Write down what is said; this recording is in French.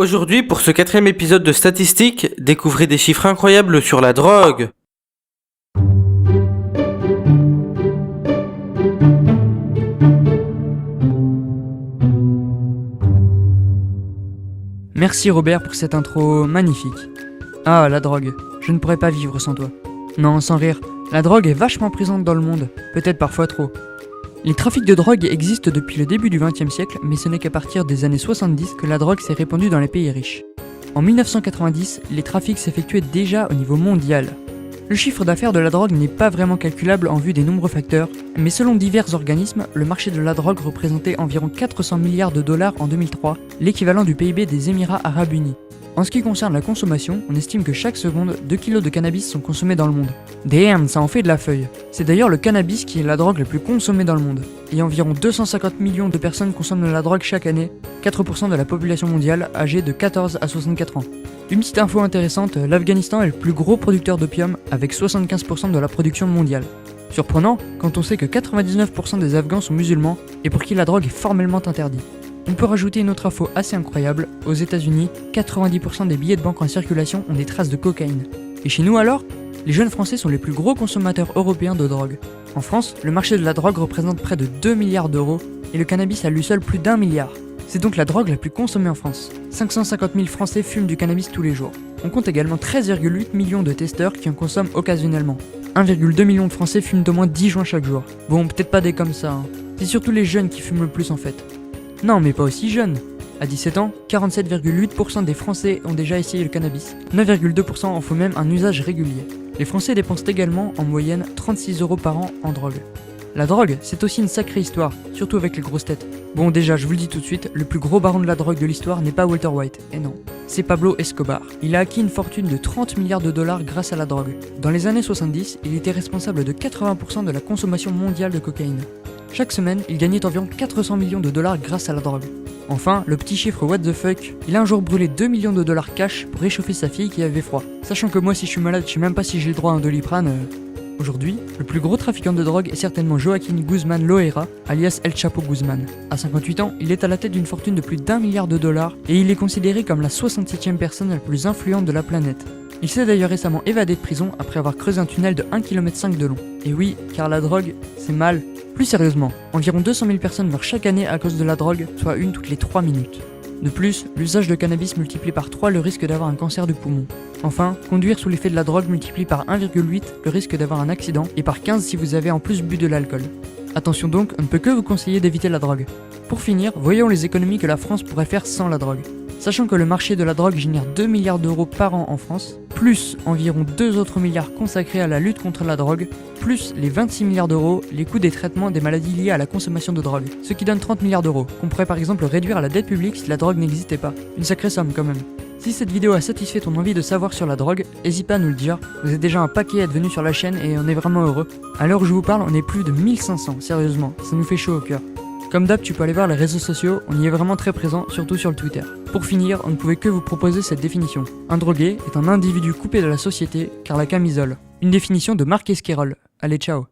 Aujourd'hui, pour ce 4e épisode de Statistiques, découvrez des chiffres incroyables sur la drogue. Merci Robert pour cette intro magnifique. Ah, la drogue, je ne pourrais pas vivre sans toi. Non, sans rire, la drogue est vachement présente dans le monde, peut-être parfois trop. Les trafics de drogue existent depuis le début du XXe siècle, mais ce n'est qu'à partir des années 70 que la drogue s'est répandue dans les pays riches. En 1990, les trafics s'effectuaient déjà au niveau mondial. Le chiffre d'affaires de la drogue n'est pas vraiment calculable en vue des nombreux facteurs, mais selon divers organismes, le marché de la drogue représentait environ 400 milliards de dollars en 2003, l'équivalent du PIB des Émirats Arabes Unis. En ce qui concerne la consommation, on estime que chaque seconde, 2 kilos de cannabis sont consommés dans le monde. Damn, ça en fait de la feuille. C'est d'ailleurs le cannabis qui est la drogue la plus consommée dans le monde. Et environ 250 millions de personnes consomment de la drogue chaque année, 4% de la population mondiale âgée de 14 à 64 ans. Une petite info intéressante, l'Afghanistan est le plus gros producteur d'opium avec 75% de la production mondiale. Surprenant quand on sait que 99% des Afghans sont musulmans et pour qui la drogue est formellement interdite. On peut rajouter une autre info assez incroyable, aux États-Unis, 90% des billets de banque en circulation ont des traces de cocaïne. Et chez nous alors ? Les jeunes Français sont les plus gros consommateurs européens de drogue. En France, le marché de la drogue représente près de 2 milliards d'euros et le cannabis à lui seul plus d'1 milliard. C'est donc la drogue la plus consommée en France. 550 000 Français fument du cannabis tous les jours. On compte également 13,8 millions de testeurs qui en consomment occasionnellement. 1,2 million de Français fument au moins 10 joints chaque jour. Bon, peut-être pas des comme ça, hein. C'est surtout les jeunes qui fument le plus en fait. Non, mais pas aussi jeunes. À 17 ans, 47,8% des Français ont déjà essayé le cannabis. 9,2% en font même un usage régulier. Les Français dépensent également en moyenne 36 € par an en drogue. La drogue, c'est aussi une sacrée histoire, surtout avec les grosses têtes. Bon, déjà, je vous le dis tout de suite, le plus gros baron de la drogue de l'histoire n'est pas Walter White, et non, c'est Pablo Escobar. Il a acquis une fortune de 30 milliards de dollars grâce à la drogue. Dans les années 70, il était responsable de 80% de la consommation mondiale de cocaïne. Chaque semaine, il gagnait environ 400 millions de dollars grâce à la drogue. Enfin, le petit chiffre what the fuck, il a un jour brûlé 2 millions de dollars cash pour réchauffer sa fille qui avait froid. Sachant que moi, si je suis malade, je sais même pas si j'ai le droit à un Doliprane. Aujourd'hui, le plus gros trafiquant de drogue est certainement Joaquín Guzmán Loera, alias El Chapo Guzmán. À 58 ans, il est à la tête d'une fortune de plus d'1 milliard de dollars et il est considéré comme la 67e personne la plus influente de la planète. Il s'est d'ailleurs récemment évadé de prison après avoir creusé un tunnel de 1,5 km de long. Et oui, car la drogue, c'est mal. Plus sérieusement, environ 200 000 personnes meurent chaque année à cause de la drogue, soit une toutes les 3 minutes. De plus, l'usage de cannabis multiplie par 3 le risque d'avoir un cancer du poumon. Enfin, conduire sous l'effet de la drogue multiplie par 1,8 le risque d'avoir un accident et par 15 si vous avez en plus bu de l'alcool. Attention donc, on ne peut que vous conseiller d'éviter la drogue. Pour finir, voyons les économies que la France pourrait faire sans la drogue. Sachant que le marché de la drogue génère 2 milliards d'euros par an en France, plus environ 2 autres milliards consacrés à la lutte contre la drogue, plus les 26 milliards d'euros, les coûts des traitements des maladies liées à la consommation de drogue, ce qui donne 30 milliards d'euros, qu'on pourrait par exemple réduire à la dette publique si la drogue n'existait pas. Une sacrée somme quand même. Si cette vidéo a satisfait ton envie de savoir sur la drogue, n'hésite pas à nous le dire, vous êtes déjà un paquet à être venus sur la chaîne et on est vraiment heureux. À l'heure où je vous parle, on est plus de 1500, sérieusement, ça nous fait chaud au cœur. Comme d'hab, tu peux aller voir les réseaux sociaux, on y est vraiment très présent, surtout sur le Twitter. Pour finir, on ne pouvait que vous proposer cette définition. Un drogué est un individu coupé de la société car la camisole. Une définition de Marc Esquirol. Allez, ciao.